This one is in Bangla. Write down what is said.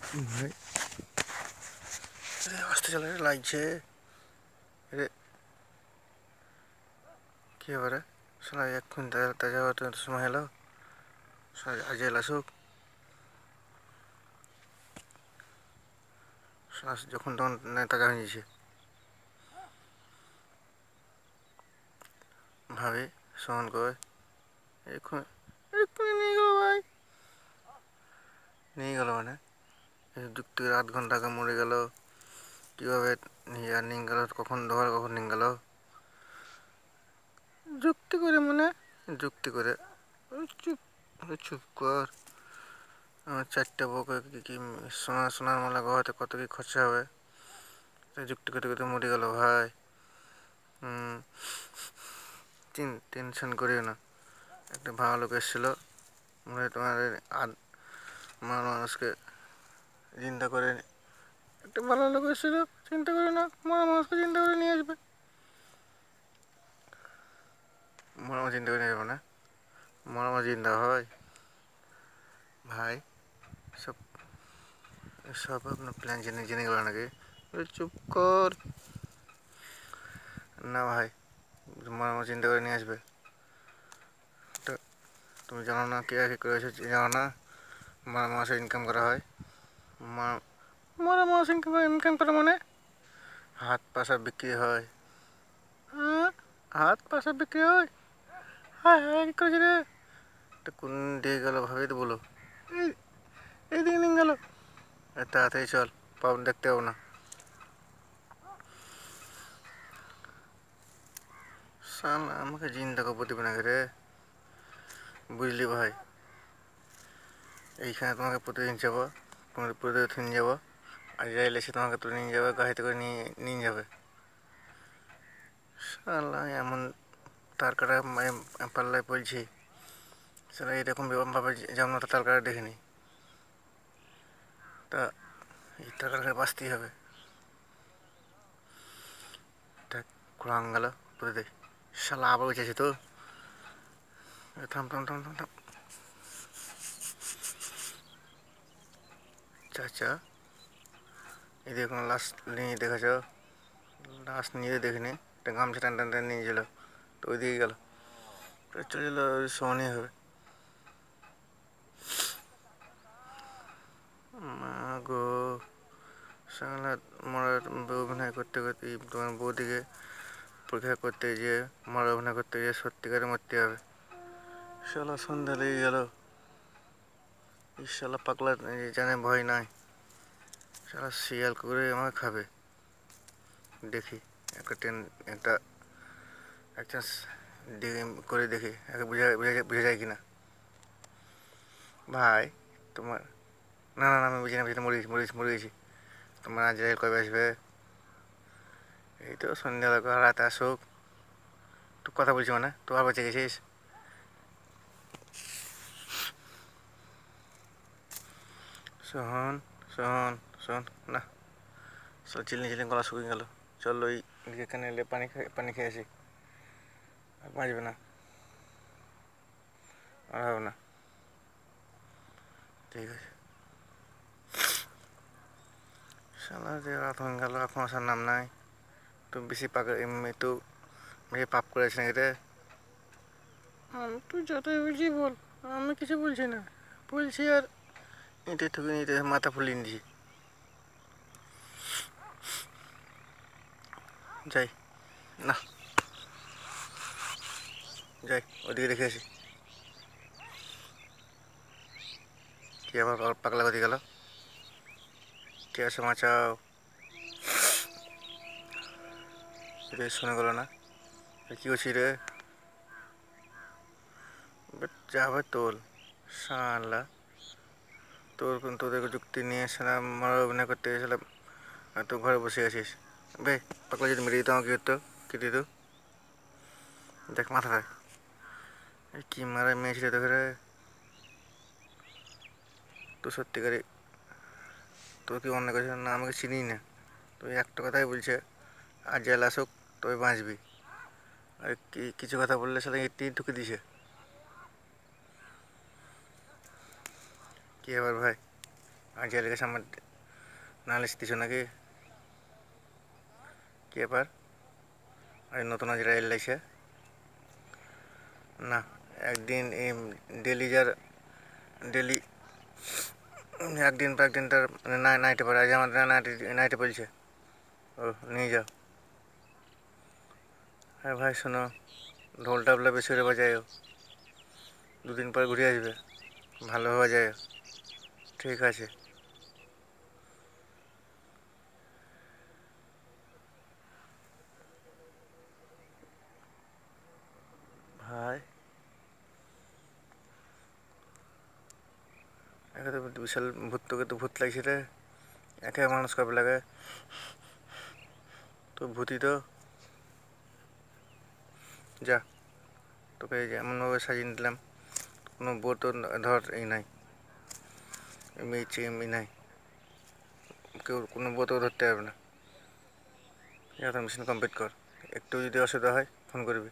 ভাই আসতে চলে লাগছে রে। কি হবে রে? শোনা এক্ষুন তাজা হতে সময় হলো। আজ এল আসুক, যখন তখন তাজা হয়ে যাচ্ছে। ভাবি সহন করে এক্ষুনি এক্ষুনি নিয়ে গেলো ভাই। নিয়ে গেলো মানে যুক্তি আধ ঘন্টা আগে মরে গেল। কীভাবে নিয়ে গেল, কখন ধর কখন নিয়ে গেল? যুক্তি করে মানে যুক্তি করে। চুপ চুপ কর। আমার 4টা বউকে কি সোনার মালা গড়াতে কত কি খরচা হবে? যুক্তি করতে করতে মরে গেল ভাই। টেনশন করিও না। একটা ভালো লোক এসেছিলো, মনে হয় তোমার মানুষকে চিন্তা করে। একটা ভালো লোক এসেছিলো, চিন্তা করে না, মানুষকে চিন্তা করে নিয়ে আসবে। মরামা চিন্তা করে নিয়ে যাবো না? মরামা চিন্তা হয় ভাই। সব সব আপনার প্ল্যান জেনে জেনে গেল নাকি? চুপ কর না ভাই। মরামা চিন্তা করে নিয়ে আসবে। তুমি জানো না কে কী করেছে? জানো না মরা মাসে ইনকাম করা হয়? মরা মাসে ইনকাম করা মানে হাত পয়সা বিক্রি হয়। হ্যাঁ, হাত পয়সা বিক্রি হয়। হ্যাঁ হ্যাঁ, কী করেছি রে? তো কোন দিয়ে গেলো ভাবি তো বলো। এই এইদিকে নিয়ে গেলো। তাড়াতাড়ি চল, দেখতে পাবো না। শালা আমাকে জিন্দা কবর দিবে নাকি রে? বুঝলি ভাই, এইখানে তোমাকে প্রতিদিন যাবো, প্রতিদিন যাবো। আর যাইলে সে তোমাকে তুলে নিয়ে যাবে, গাড়িতে করে নিয়ে নিয়ে যাবে। শালা এমন তার কাটা পাল্লায় পড়ছি। শালা এরকম ভাবে যেমন তার কাটা দেখিনি। তা এই তার কাটা বাঁচতেই হবে। দেখ কুড়াং গেল প্রতিদিন। শালা আবার উঠেছে তো। থাম থাম থাম থাম থাম। চাচা এদিকে কোনো লাশ নিয়ে দেখেছ? লাশ নিয়ে দেখিনি। একটা গামছা টান টান টান নিয়ে গেল, তো ওইদিকে গেল। চলে গেলো, সমানই হবে। মা গো, শালা মরার অভিনয় করতে করতে তোমার বৌদিকে পরীক্ষা করতে গিয়ে মরার অভিনয় করতে গিয়ে সত্যিকারে মরতে হবে। শালা সন্ধ্যা লেগে গেল। এই শালা পাগলা জানে ভয় নাই। শালা শিয়াল করে আমাকে খাবে। দেখি একটা একটা করে দেখি, একে বোঝা যায় কিনা। ভাই তোমার, না না না, আমি বুঝি না, মরে গেছি। তোমার আজ কবে আসবে? এই তো সন্ধ্যা রাতে আসুক। তুই কথা বলছি মানে তুই আর বেঁচে গেছিস? শোন শোন শোন না, সব চিল্লি গলা শুকিয়ে গেল। চল ওই এখানে এলে পানি খেয়ে আসি। আর বাঁচবে না, আর হবে না। ঠিক আছে। শালা যে রাত হয়ে গেল, এখন আসার নাম নাই। তুই বেশি একটু বেশি পাপ করেছিস নাকি রে? তুই যতই বলছি বল, আমি কিছু বলছি না। বলছি আর ইঁটে ঠুকে ইঁটে মাথা ফুলিয়ে নিয়েছি। যাই না, যাই ওদিকে দেখে আসি। কি আবার পাগলা কোথায় গেল? কে আছে বাঁচাও? রে শুনে গেলো না? কী করছি রে? যা হবে তোল। শালা তোদেরকে যুক্তি নিয়ে এসেছিলাম, মারা অভিনয় করতে গেছিলাম আর তুই ঘরে বসে আছিস। বে পাগলা যদি মেরে দিত আমাকে হতো, কি দিত? দেখ মাথাটা কি মারা মেয়েছিল তোকে রে। তুই সত্যিকারে তোর কি অন্য কিছু না, আমাকে চিনি না। তুই একটা কথাই বলছে, আর জেল আসুক তবে বাঁচবি। আর কিছু কথা বললে সেটা ইট ঢুকে দিছে। কি আবার ভাই, আজিয়ার কাছে আমার নালিশ দিছ নাকি? কি ব্যাপার? আর নতুন আজরা এলাইছে না? একদিন ডেলি যার ডেলি একদিন পর একদিন তার নাইটে পড়ে, আজ আমাদের নাইটে বলছে ও নিয়ে যাও। হ্যাঁ ভাই শোনো, ঢোল টাবলা বেশি করে বাজায়ও, দুদিন পর ঘুরে আসবে, ভালো হওয়া যায়। ঠিক আছে ভাই। একে তো বিশাল ভূত, তোকে তো ভূত লাগছে রে, একে মানুষ কবে লাগে তো ভূতই তো। যা, তোকে এই যে এমনভাবে সাজিয়ে দিলাম, কোনো বউ তো ধর এই নাই, এমনি নাই, কেউ কোনো বউ তো ধরতে পারবে না। এখন মিশন কমপ্লিট কর, একটু যদি অসুবিধা হয় ফোন করবি।